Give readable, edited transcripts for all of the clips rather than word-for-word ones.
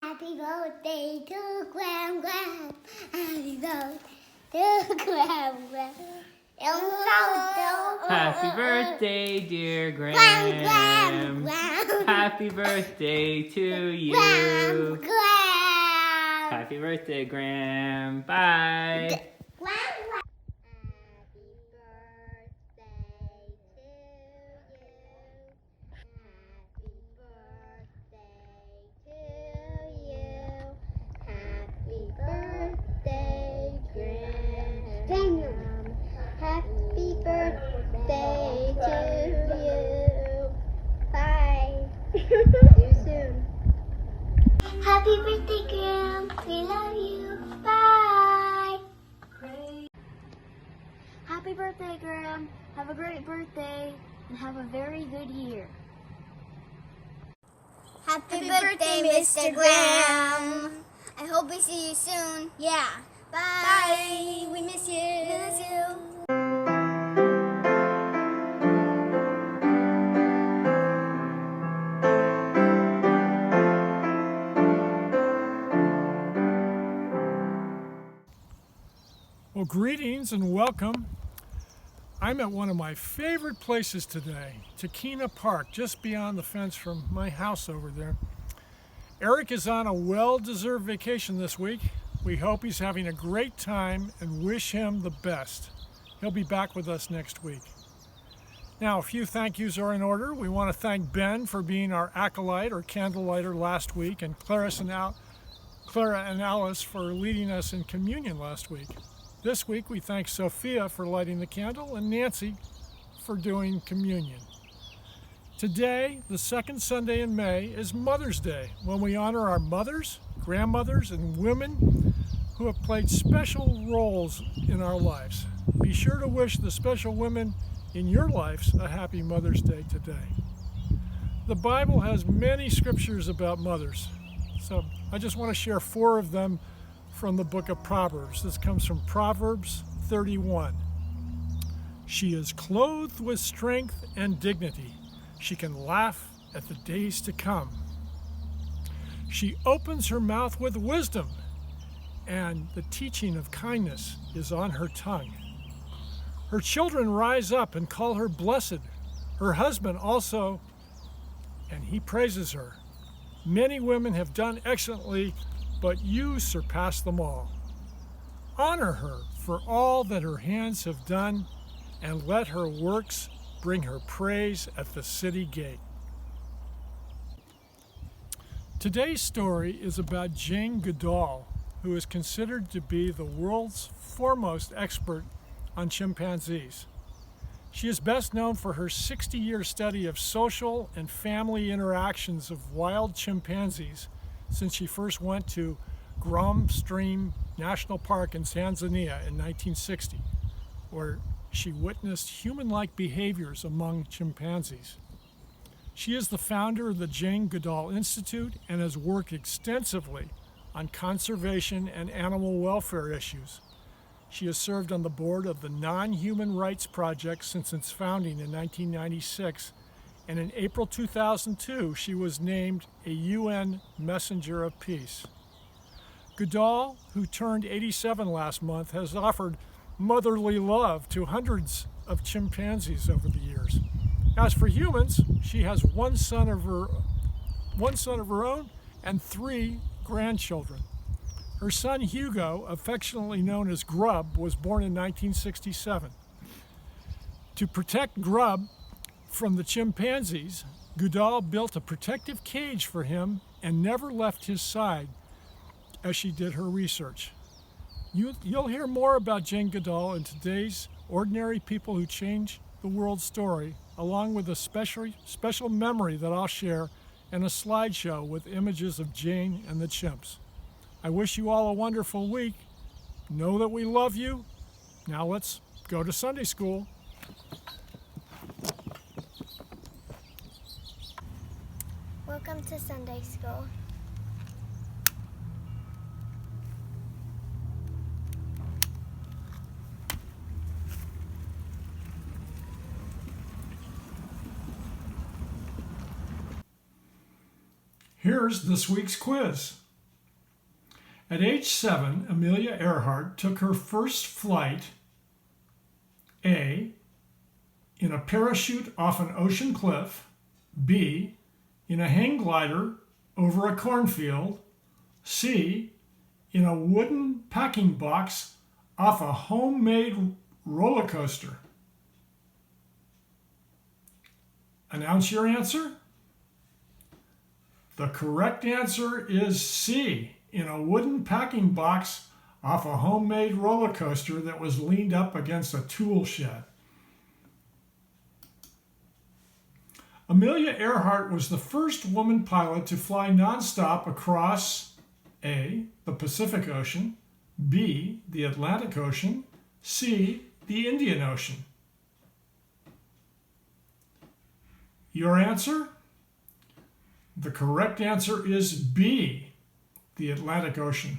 Happy birthday to Gram Gram. Happy birthday to Gram Gram. Happy birthday, dear Gram. Gram, Gram. Happy birthday to you. Gram, Gram. Happy birthday, Gram. Bye. Gram, Gram. Happy birthday to you. Happy birthday, Gram. Happy birthday to you. Bye. See you soon. Happy birthday, Gram. We love you. Bye. Happy birthday, Gram. Have a great birthday and have a very good year. Happy birthday, Mr. Gram. I hope we see you soon. Yeah. Bye. Bye. We miss you. We miss you. Well, greetings and welcome. I'm at one of my favorite places today, Tahkeena Park, just beyond the fence from my house over there. Eric is on a well-deserved vacation this week. We hope he's having a great time and wish him the best. He'll be back with us next week. Now, a few thank yous are in order. We want to thank Ben for being our acolyte or candlelighter last week, and Clara and Alice for leading us in communion last week. This week we thank Sophia for lighting the candle and Nancy for doing communion. Today, the second Sunday in May, is Mother's Day, when we honor our mothers, grandmothers, and women who have played special roles in our lives. Be sure to wish the special women in your lives a happy Mother's Day today. The Bible has many scriptures about mothers, so I just want to share 4 of them from the book of Proverbs. This comes from Proverbs 31. She is clothed with strength and dignity. She can laugh at the days to come. She opens her mouth with wisdom, and the teaching of kindness is on her tongue. Her children rise up and call her blessed. Her husband also, and he praises her. Many women have done excellently, but you surpass them all. Honor her for all that her hands have done, and let her works bring her praise at the city gate. Today's story is about Jane Goodall, who is considered to be the world's foremost expert on chimpanzees. She is best known for her 60-year study of social and family interactions of wild chimpanzees since she first went to Grom Stream National Park in Tanzania in 1960, where she witnessed human-like behaviors among chimpanzees. She is the founder of the Jane Goodall Institute and has worked extensively on conservation and animal welfare issues. She has served on the board of the Non-Human Rights Project since its founding in 1996, and in April 2002, she was named a UN Messenger of Peace. Goodall, who turned 87 last month, has offered motherly love to hundreds of chimpanzees over the years. As for humans, she has one son of her own and 3 grandchildren. Her son Hugo, affectionately known as Grub, was born in 1967. To protect Grub from the chimpanzees, Goodall built a protective cage for him and never left his side as she did her research. You'll hear more about Jane Goodall in today's Ordinary People Who Change the World story, along with a special memory that I'll share and a slideshow with images of Jane and the chimps. I wish you all a wonderful week. Know that we love you. Now let's go to Sunday school. Welcome to Sunday school. Here's this week's quiz. At age 7, Amelia Earhart took her first flight, A, in a parachute off an ocean cliff, B, in a hang glider over a cornfield, C, in a wooden packing box off a homemade roller coaster. Announce your answer. The correct answer is C, in a wooden packing box off a homemade roller coaster that was leaned up against a tool shed. Amelia Earhart was the first woman pilot to fly nonstop across A, the Pacific Ocean, B, the Atlantic Ocean, C, the Indian Ocean. Your answer? The correct answer is B, the Atlantic Ocean.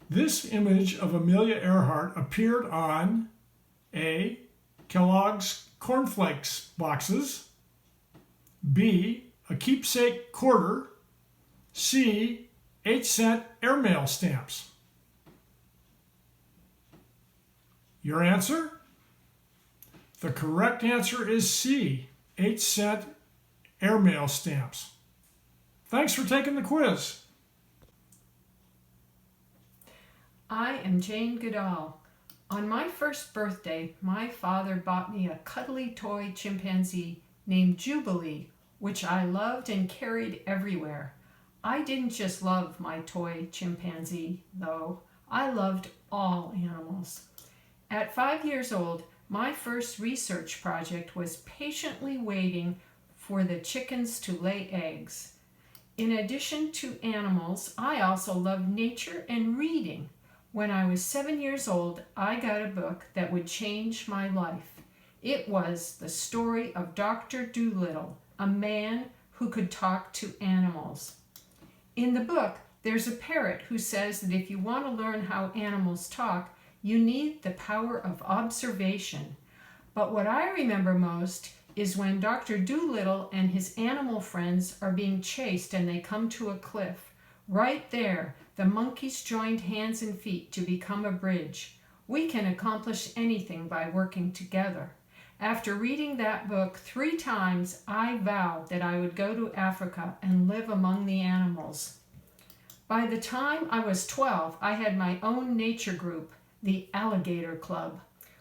This image of Amelia Earhart appeared on A, Kellogg's cornflakes boxes, B, a keepsake quarter, C, 8-cent airmail stamps. Your answer? The correct answer is C, 8-cent airmail stamps. Thanks for taking the quiz. I am Jane Goodall. On my first birthday, my father bought me a cuddly toy chimpanzee named Jubilee, which I loved and carried everywhere. I didn't just love my toy chimpanzee, though. I loved all animals. At 5 years old, my first research project was patiently waiting for the chickens to lay eggs. In addition to animals, I also loved nature and reading. When I was 7 years old, I got a book that would change my life. It was the story of Dr. Dolittle, a man who could talk to animals. In the book, there's a parrot who says that if you want to learn how animals talk, you need the power of observation. But what I remember most is when Dr. Dolittle and his animal friends are being chased and they come to a cliff. Right there, the monkeys joined hands and feet to become a bridge. We can accomplish anything by working together. After reading that book 3 times, I vowed that I would go to Africa and live among the animals. By the time I was 12, I had my own nature group, the Alligator Club.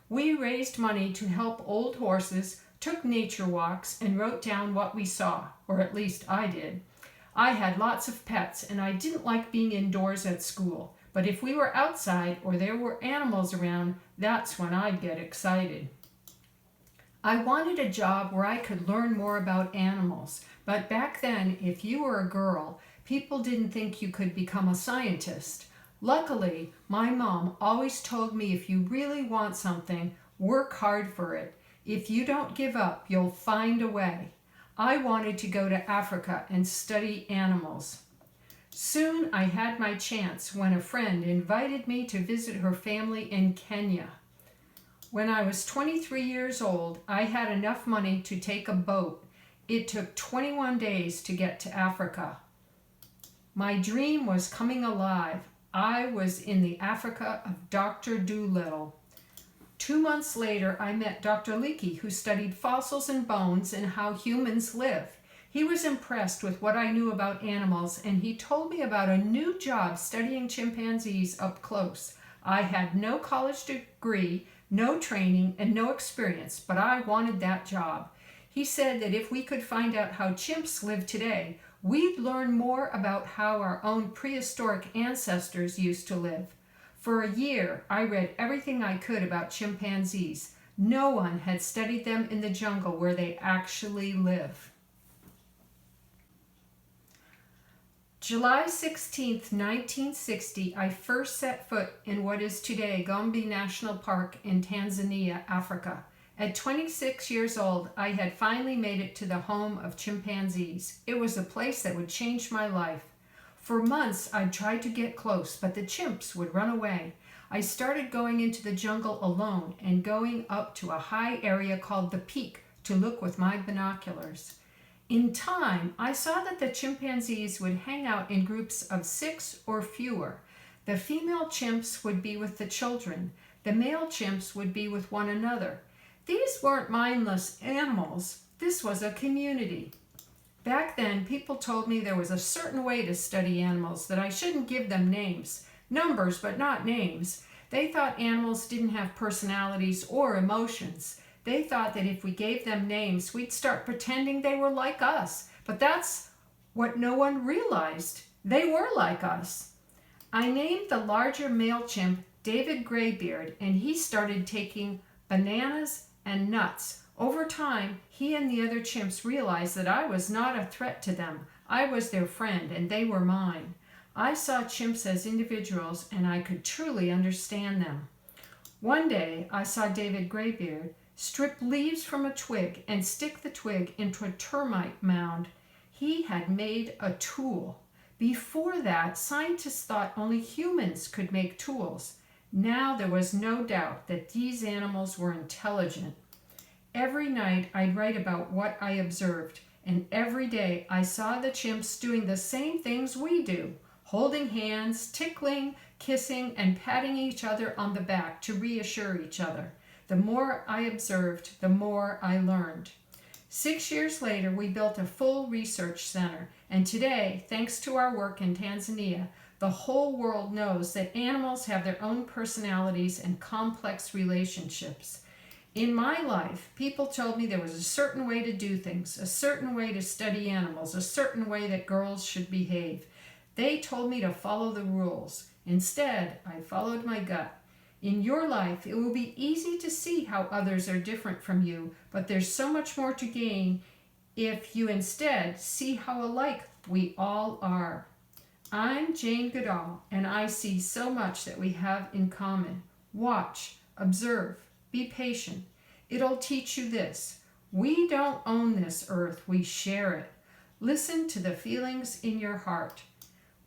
We raised money to help old horses, took nature walks, and wrote down what we saw, or at least I did. I had lots of pets, and I didn't like being indoors at school. But if we were outside or there were animals around, that's when I'd get excited. I wanted a job where I could learn more about animals. But back then, if you were a girl, people didn't think you could become a scientist. Luckily, my mom always told me if you really want something, work hard for it. If you don't give up, you'll find a way. I wanted to go to Africa and study animals. Soon I had my chance when a friend invited me to visit her family in Kenya. When I was 23 years old, I had enough money to take a boat. It took 21 days to get to Africa. My dream was coming alive. I was in the Africa of Dr. Dolittle. 2 months later, I met Dr. Leakey, who studied fossils and bones and how humans live. He was impressed with what I knew about animals, and he told me about a new job studying chimpanzees up close. I had no college degree, no training, and no experience, but I wanted that job. He said that if we could find out how chimps live today, we'd learn more about how our own prehistoric ancestors used to live. For a year, I read everything I could about chimpanzees. No one had studied them in the jungle where they actually live. July 16, 1960, I first set foot in what is today Gombe National Park in Tanzania, Africa. At 26 years old, I had finally made it to the home of chimpanzees. It was a place that would change my life. For months, I'd tried to get close, but the chimps would run away. I started going into the jungle alone and going up to a high area called the Peak to look with my binoculars. In time, I saw that the chimpanzees would hang out in groups of 6 or fewer. The female chimps would be with the children. The male chimps would be with one another. These weren't mindless animals. This was a community. Back then, people told me there was a certain way to study animals, that I shouldn't give them names. Numbers, but not names. They thought animals didn't have personalities or emotions. They thought that if we gave them names, we'd start pretending they were like us. But that's what no one realized. They were like us. I named the larger male chimp David Graybeard, and he started taking bananas and nuts. Over time, he and the other chimps realized that I was not a threat to them. I was their friend, and they were mine. I saw chimps as individuals, and I could truly understand them. One day, I saw David Graybeard strip leaves from a twig and stick the twig into a termite mound. He had made a tool. Before that, scientists thought only humans could make tools. Now there was no doubt that these animals were intelligent. Every night I'd write about what I observed, and every day I saw the chimps doing the same things we do, holding hands, tickling, kissing, and patting each other on the back to reassure each other. The more I observed, the more I learned. 6 years later, we built a full research center, and today, thanks to our work in Tanzania, the whole world knows that animals have their own personalities and complex relationships. In my life, people told me there was a certain way to do things, a certain way to study animals, a certain way that girls should behave. They told me to follow the rules. Instead, I followed my gut. In your life, it will be easy to see how others are different from you, but there's so much more to gain if you instead see how alike we all are. I'm Jane Goodall, and I see so much that we have in common. Watch, observe, be patient. It'll teach you this. We don't own this earth, we share it. Listen to the feelings in your heart.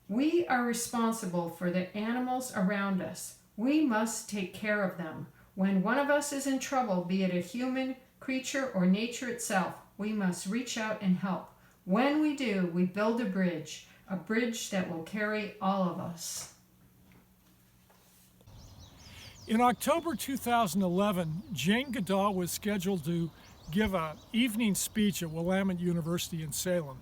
We are responsible for the animals around us. We must take care of them. When one of us is in trouble, be it a human, creature, or nature itself, we must reach out and help. When we do, we build a bridge that will carry all of us. In October 2011, Jane Goodall was scheduled to give an evening speech at Willamette University in Salem.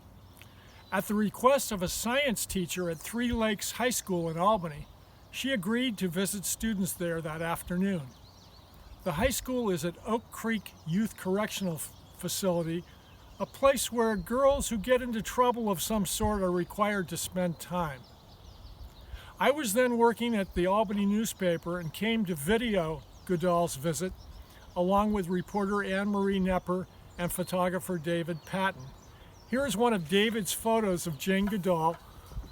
At the request of a science teacher at Three Lakes High School in Albany, she agreed to visit students there that afternoon. The high school is at Oak Creek Youth Correctional Facility, a place where girls who get into trouble of some sort are required to spend time. I was then working at the Albany newspaper and came to video Goodall's visit, along with reporter Anne-Marie Nepper and photographer David Patton. Here is one of David's photos of Jane Goodall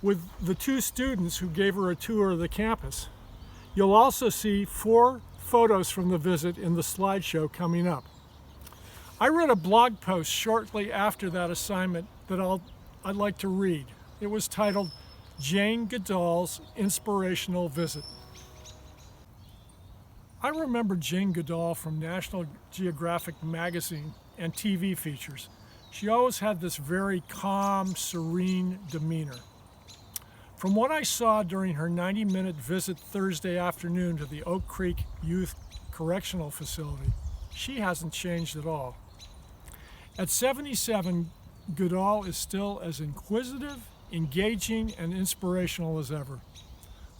with the two students who gave her a tour of the campus. You'll also see 4 photos from the visit in the slideshow coming up. I wrote a blog post shortly after that assignment that I'd like to read. It was titled, Jane Goodall's Inspirational Visit. I remember Jane Goodall from National Geographic magazine and TV features. She always had this very calm, serene demeanor. From what I saw during her 90-minute visit Thursday afternoon to the Oak Creek Youth Correctional Facility, she hasn't changed at all. At 77, Goodall is still as inquisitive, engaging, and inspirational as ever.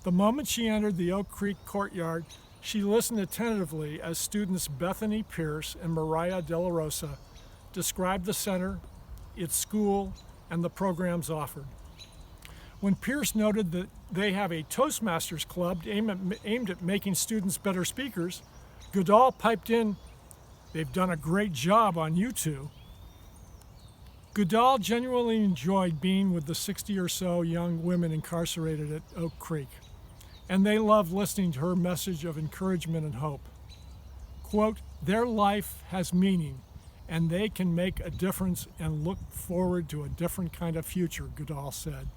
The moment she entered the Oak Creek courtyard, she listened attentively as students Bethany Pierce and Mariah De La Rosa described the center, its school, and the programs offered. When Pierce noted that they have a Toastmasters club aimed at making students better speakers, Goodall piped in, "They've done a great job on you two." Goodall genuinely enjoyed being with the 60 or so young women incarcerated at Oak Creek, and they loved listening to her message of encouragement and hope. Quote, "Their life has meaning, and they can make a difference and look forward to a different kind of future," Goodall said.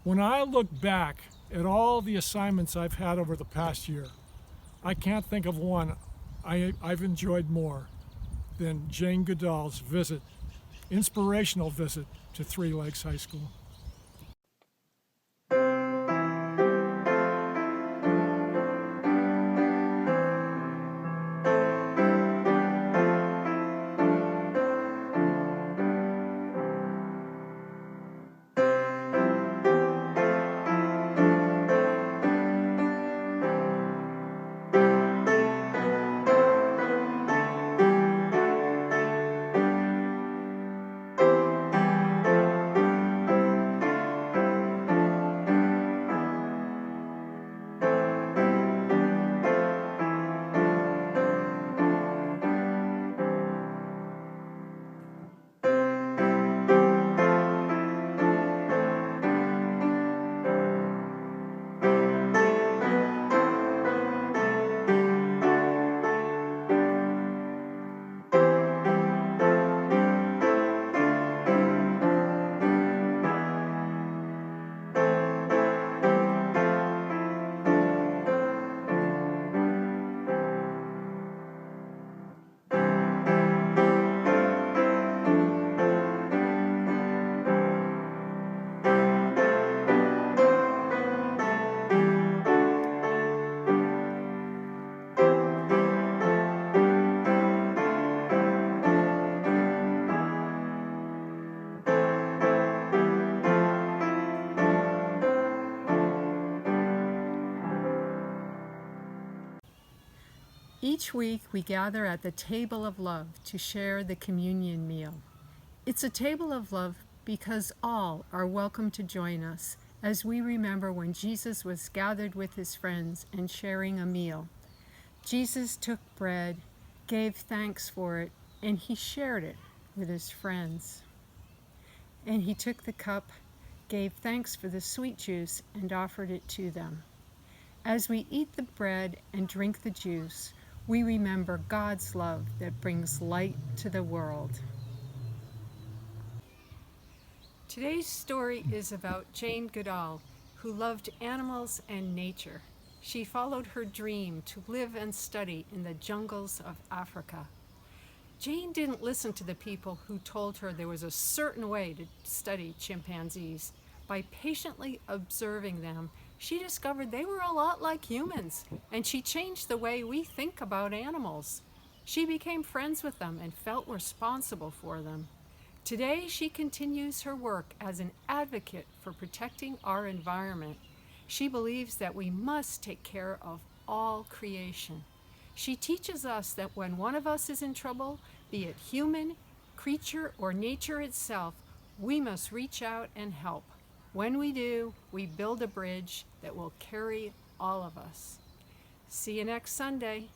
When I look back at all the assignments I've had over the past year, I can't think of one I've enjoyed more than Jane Goodall's visit inspirational visit to Three Lakes High School. Each week we gather at the table of love to share the communion meal. It's a table of love because all are welcome to join us as we remember when Jesus was gathered with his friends and sharing a meal. Jesus took bread, gave thanks for it, and he shared it with his friends. And he took the cup, gave thanks for the sweet juice, and offered it to them. As we eat the bread and drink the juice, we remember God's love that brings light to the world. Today's story is about Jane Goodall, who loved animals and nature. She followed her dream to live and study in the jungles of Africa. Jane didn't listen to the people who told her there was a certain way to study chimpanzees. By patiently observing them, she discovered they were a lot like humans, and she changed the way we think about animals. She became friends with them and felt responsible for them. Today, she continues her work as an advocate for protecting our environment. She believes that we must take care of all creation. She teaches us that when one of us is in trouble, be it human, creature, or nature itself, we must reach out and help. When we do, we build a bridge that will carry all of us. See you next Sunday.